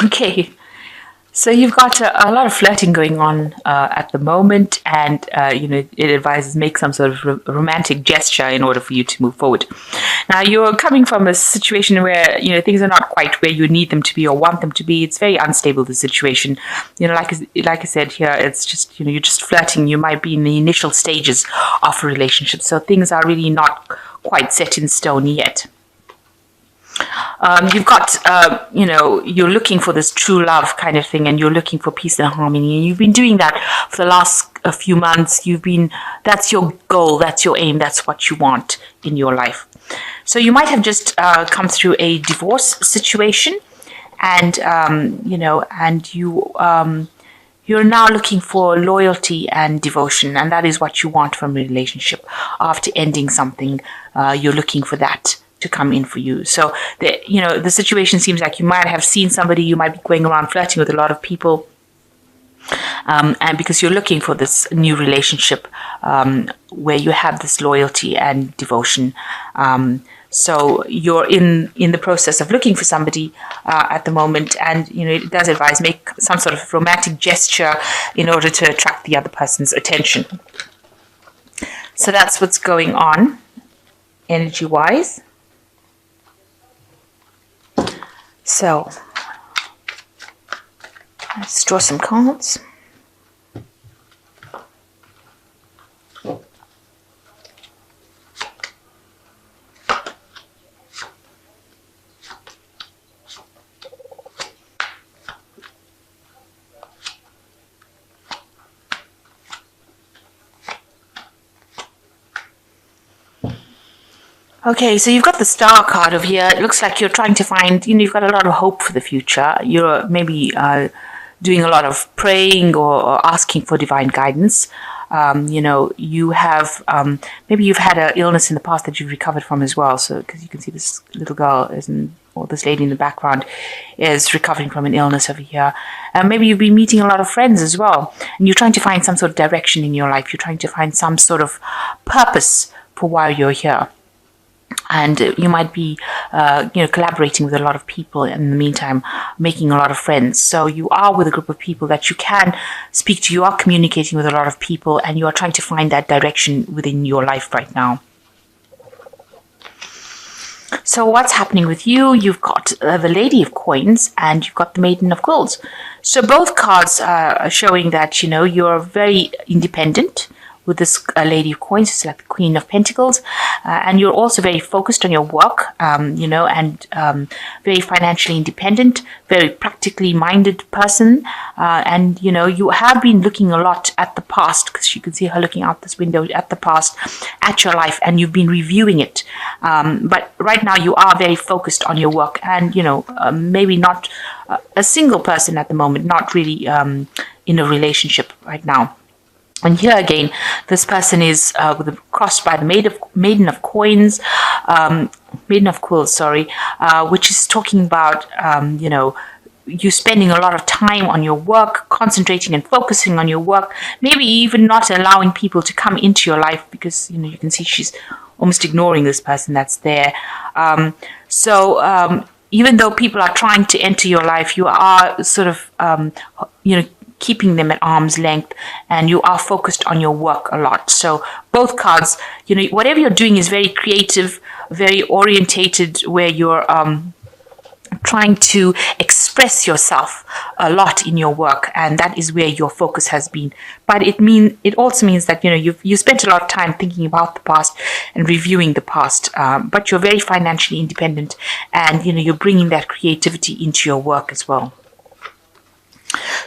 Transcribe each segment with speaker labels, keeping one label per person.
Speaker 1: Okay. So you've got a lot of flirting going on at the moment, and it advises make some sort of romantic gesture in order for you to move forward. Now you're coming from a situation where things are not quite where you need them to be or want them to be. It's very unstable, the situation. Like I said here, it's just you're just flirting. You might be in the initial stages of a relationship, so things are really not quite set in stone yet. You've got, you're looking for this true love kind of thing, and you're looking for peace and harmony. And you've been doing that for the last a few months. That's your goal, that's your aim, that's what you want in your life. So you might have just come through a divorce situation, and, you're now looking for loyalty and devotion, and that is what you want from a relationship. After ending something, you're looking for that to come in for you. So the situation seems like you might have seen somebody, you might be going around flirting with a lot of people, and because you're looking for this new relationship where you have this loyalty and devotion. So you're in the process of looking for somebody at the moment, and it does advise make some sort of romantic gesture in order to attract the other person's attention. So that's what's going on energy wise. So, let's draw some cards. Okay, so you've got the star card over here. It looks like you're trying to find, you've got a lot of hope for the future. You're maybe doing a lot of praying or asking for divine guidance. You have, maybe you've had an illness in the past that you've recovered from as well. So, because you can see this little girl or this lady in the background is recovering from an illness over here. Maybe you've been meeting a lot of friends as well. And you're trying to find some sort of direction in your life. You're trying to find some sort of purpose for why you're here. And you might be, collaborating with a lot of people in the meantime, making a lot of friends. So you are with a group of people that you can speak to. You are communicating with a lot of people, and you are trying to find that direction within your life right now. So what's happening with you? You've got the Lady of Coins, and you've got the Maiden of Quills. So both cards are showing that, you're very independent. With this Lady of Coins, it's like the Queen of Pentacles, and you're also very focused on your work, and very financially independent, very practically minded person, and you have been looking a lot at the past, because you can see her looking out this window at the past, at your life, and you've been reviewing it. But right now you are very focused on your work, and maybe not a single person at the moment, not really in a relationship right now. And here again, this person is crossed by the Maiden of Coins, Maiden of Quills, which is talking about, you spending a lot of time on your work, concentrating and focusing on your work, maybe even not allowing people to come into your life because, you can see she's almost ignoring this person that's there. Even though people are trying to enter your life, you are sort of, keeping them at arm's length, and you are focused on your work a lot. So both cards, whatever you're doing is very creative, very orientated, where you're trying to express yourself a lot in your work, and that is where your focus has been. But it also means that you spent a lot of time thinking about the past and reviewing the past, but you're very financially independent, and you're bringing that creativity into your work as well.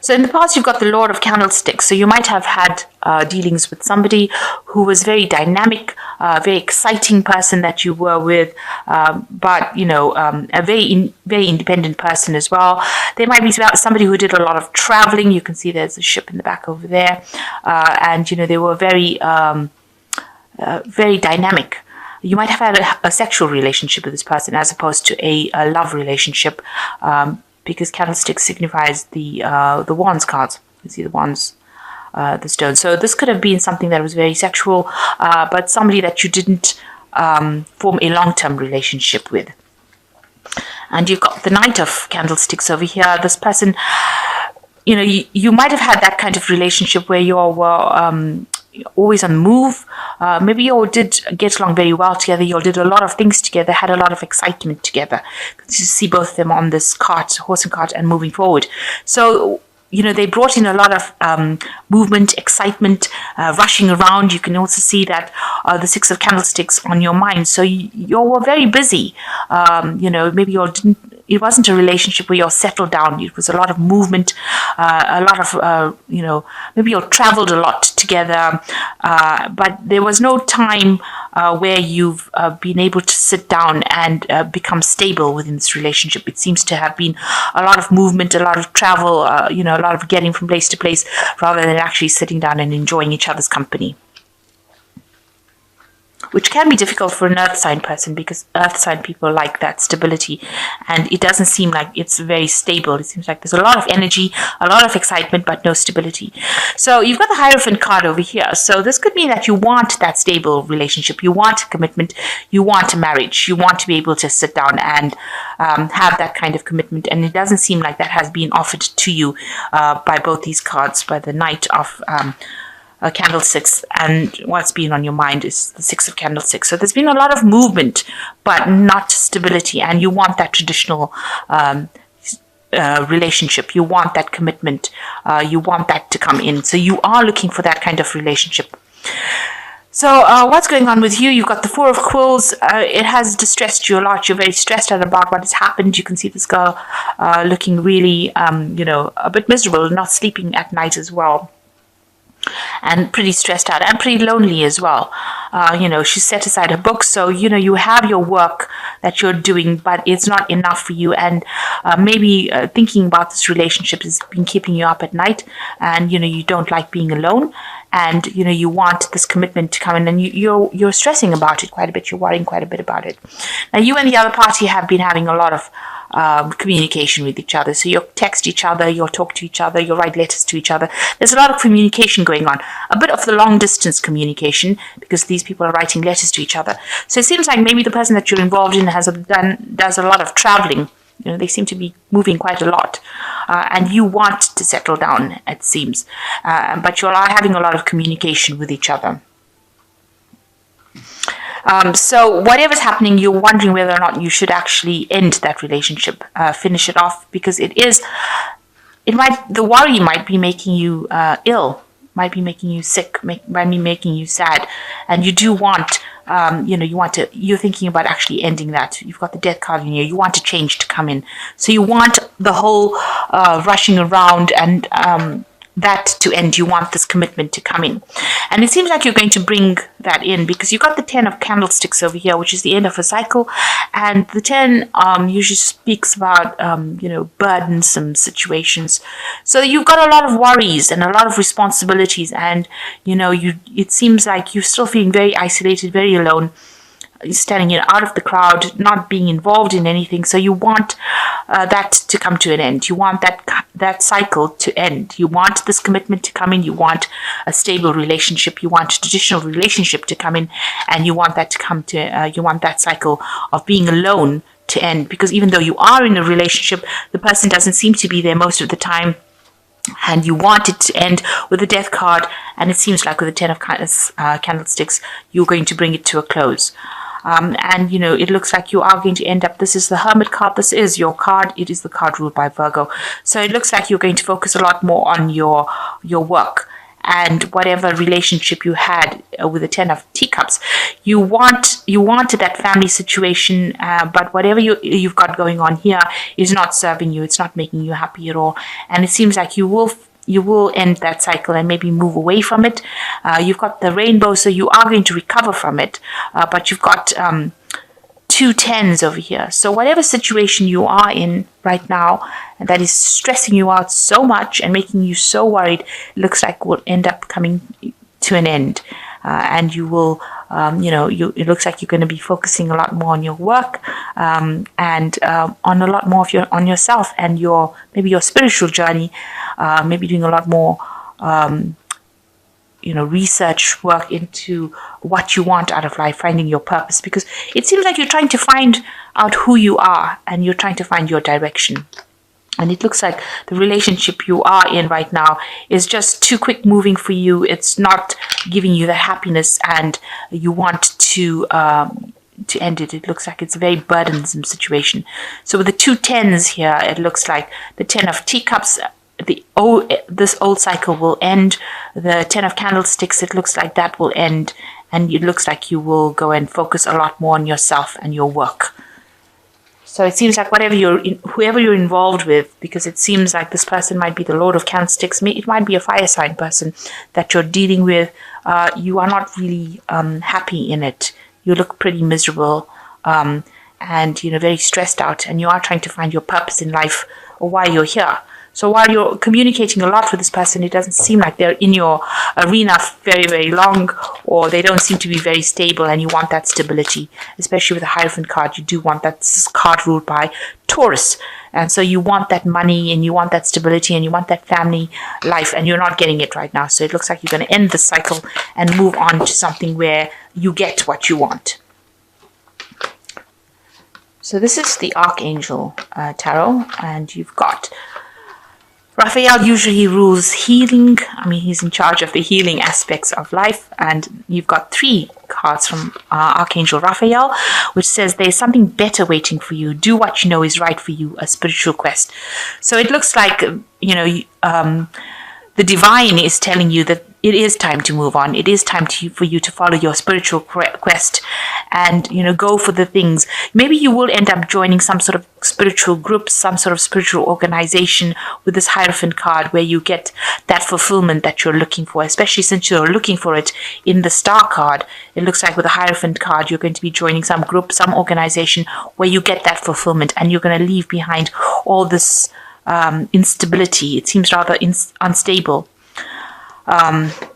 Speaker 1: So in the past, you've got the Lord of Candlesticks. So you might have had dealings with somebody who was very dynamic, very exciting person that you were with, but, a very independent person as well. There might be somebody who did a lot of traveling. You can see there's a ship in the back over there. And, they were very, very dynamic. You might have had a sexual relationship with this person as opposed to a love relationship, because candlesticks signifies the wands cards. You see the wands, the stone. So this could have been something that was very sexual, but somebody that you didn't form a long-term relationship with. And you've got the Knight of Candlesticks over here. This person, you might have had that kind of relationship where you all were always on the move. Maybe you all did get along very well together. You all did a lot of things together, had a lot of excitement together. You see both of them on this cart, horse and cart, and moving forward. So, they brought in a lot of movement, excitement, rushing around. You can also see that the Six of Candlesticks on your mind. So you all were very busy. Maybe you all didn't. It wasn't a relationship where you all settled down. It was a lot of movement, a lot of, maybe you all traveled a lot together. But there was no time where you've been able to sit down and become stable within this relationship. It seems to have been a lot of movement, a lot of travel, a lot of getting from place to place rather than actually sitting down and enjoying each other's company, which can be difficult for an earth sign person because earth sign people like that stability, and it doesn't seem like it's very stable. It seems like there's a lot of energy, a lot of excitement, but no stability. So you've got the Hierophant card over here. So this could mean that you want that stable relationship, you want a commitment, you want a marriage, you want to be able to sit down and have that kind of commitment, and it doesn't seem like that has been offered to you by both these cards, by the Knight of Candlesticks, and what's been on your mind is the Six of Candlesticks. So there's been a lot of movement, but not stability, and you want that traditional relationship. You want that commitment. You want that to come in. So you are looking for that kind of relationship. So what's going on with you? You've got the Four of Quills. It has distressed you a lot. You're very stressed out about what has happened. You can see this girl looking really, a bit miserable, not sleeping at night as well, and pretty stressed out and pretty lonely as well. She set aside her books, so you have your work that you're doing, but it's not enough for you, and maybe thinking about this relationship has been keeping you up at night, and you don't like being alone, and you want this commitment to come in, and you're stressing about it quite a bit. You're worrying quite a bit about it. Now, you and the other party have been having a lot of communication with each other. So you'll text each other, you'll talk to each other, you'll write letters to each other. There's a lot of communication going on. A bit of the long distance communication because these people are writing letters to each other. So it seems like maybe the person that you're involved in does a lot of traveling. They seem to be moving quite a lot. And you want to settle down, it seems. But you are having a lot of communication with each other. So whatever's happening, you're wondering whether or not you should actually end that relationship, finish it off, because the worry might be making you ill, might be making you sick, might be making you sad, and you do want, you're thinking about actually ending that. You've got the Death card in here. You want a change to come in, so you want the whole rushing around and that to end. You want this commitment to come in, and it seems like you're going to bring that in because you've got the Ten of Candlesticks over here, which is the end of a cycle, and the 10 usually speaks about burdensome situations. So you've got a lot of worries and a lot of responsibilities, and it seems like you're still feeling very isolated, very alone, standing out of the crowd, not being involved in anything. So you want that to come to an end. You want that cycle to end. You want this commitment to come in. You want a stable relationship. You want a traditional relationship to come in, and you want that to come to. You want that cycle of being alone to end. Because even though you are in a relationship, the person doesn't seem to be there most of the time. And you want it to end with the Death card, and it seems like with the Ten of Candlesticks, you're going to bring it to a close. It looks like you are going to end up, this is the Hermit card, this is your card, it is the card ruled by Virgo. So it looks like you're going to focus a lot more on your work and whatever relationship you had with the Ten of Teacups. You wanted that family situation, but whatever you've got going on here is not serving you, it's not making you happy at all. And it seems like you will end that cycle and maybe move away from it. You've got the Rainbow, so you are going to recover from it, but you've got 2 tens over here. So whatever situation you are in right now and that is stressing you out so much and making you so worried, it looks like will end up coming to an end. And you will, it looks like you're going to be focusing a lot more on your work and on a lot more on yourself and maybe your spiritual journey, maybe doing a lot more research work into what you want out of life, finding your purpose, because it seems like you're trying to find out who you are and you're trying to find your direction. And it looks like the relationship you are in right now is just too quick moving for you. It's not giving you the happiness, and you want to end it. It looks like it's a very burdensome situation. So with the 2 tens here, it looks like the 10 of teacups, this old cycle will end. The 10 of candlesticks, it looks like that will end, and it looks like you will go and focus a lot more on yourself and your work. So it seems like whoever you're involved with, because it seems like this person might be the Lord of Candlesticks, it might be a fire sign person that you're dealing with. You are not really happy in it. You look pretty miserable, and very stressed out, and you are trying to find your purpose in life or why you're here. So while you're communicating a lot with this person, it doesn't seem like they're in your arena very, very long, or they don't seem to be very stable, and you want that stability, especially with the Hierophant card. You do want that. This is card ruled by Taurus. And so you want that money, and you want that stability, and you want that family life, and you're not getting it right now. So it looks like you're going to end the cycle and move on to something where you get what you want. So this is the Archangel Tarot, and you've got Raphael. Usually rules healing. He's in charge of the healing aspects of life. And you've got 3 cards from Archangel Raphael, which says there's something better waiting for you. Do what you know is right for you, a spiritual quest. So it looks like, the divine is telling you that it is time to move on. It is time for you to follow your spiritual quest and, go for the things. Maybe you will end up joining some sort of spiritual group, some sort of spiritual organization with this Hierophant card, where you get that fulfillment that you're looking for, especially since you're looking for it in the Star card. It looks like with the Hierophant card, you're going to be joining some group, some organization where you get that fulfillment, and you're going to leave behind all this instability. It seems rather unstable.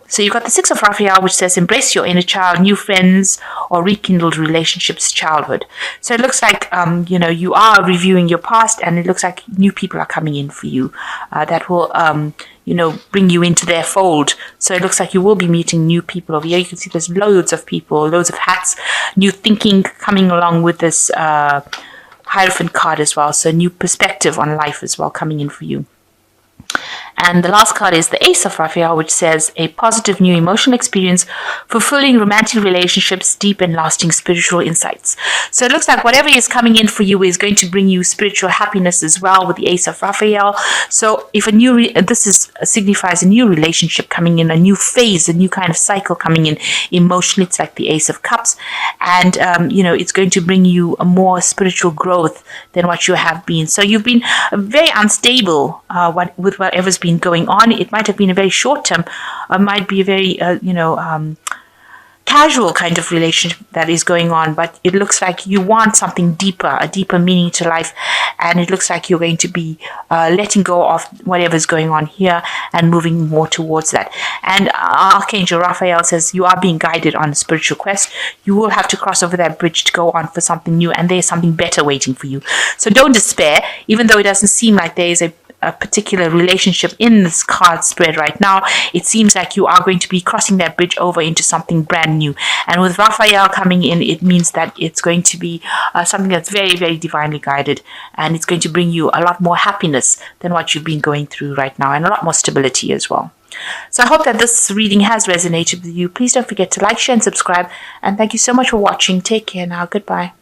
Speaker 1: So you've got the 6 of Raphael, which says embrace your inner child, new friends, or rekindled relationships, childhood. So it looks like, you are reviewing your past, and it looks like new people are coming in for you that will, bring you into their fold. So it looks like you will be meeting new people over here. You can see there's loads of people, loads of hats, new thinking coming along with this Hierophant card as well. So new perspective on life as well coming in for you. And the last card is the Ace of Raphael, which says a positive new emotional experience, fulfilling romantic relationships, deep and lasting spiritual insights. So it looks like whatever is coming in for you is going to bring you spiritual happiness as well with the Ace of Raphael. So if signifies a new relationship coming in, a new phase, a new kind of cycle coming in emotionally. It's like the Ace of Cups, and it's going to bring you a more spiritual growth than what you have been. So you've been very unstable with whatever's been going on. It might have been a very short term, might be a very casual kind of relationship that is going on, but it looks like you want something deeper, a deeper meaning to life, and it looks like you're going to be letting go of whatever's going on here and moving more towards that. And Archangel Raphael says you are being guided on a spiritual quest. You will have to cross over that bridge to go on for something new, and there's something better waiting for you. So don't despair, even though it doesn't seem like there is a particular relationship in this card spread right now. It seems like you are going to be crossing that bridge over into something brand new. And with Raphael coming in, it means that it's going to be something that's very, very divinely guided, and it's going to bring you a lot more happiness than what you've been going through right now, and a lot more stability as well. So I hope that this reading has resonated with you. Please don't forget to like, share, and subscribe. And thank you so much for watching. Take care now. Goodbye.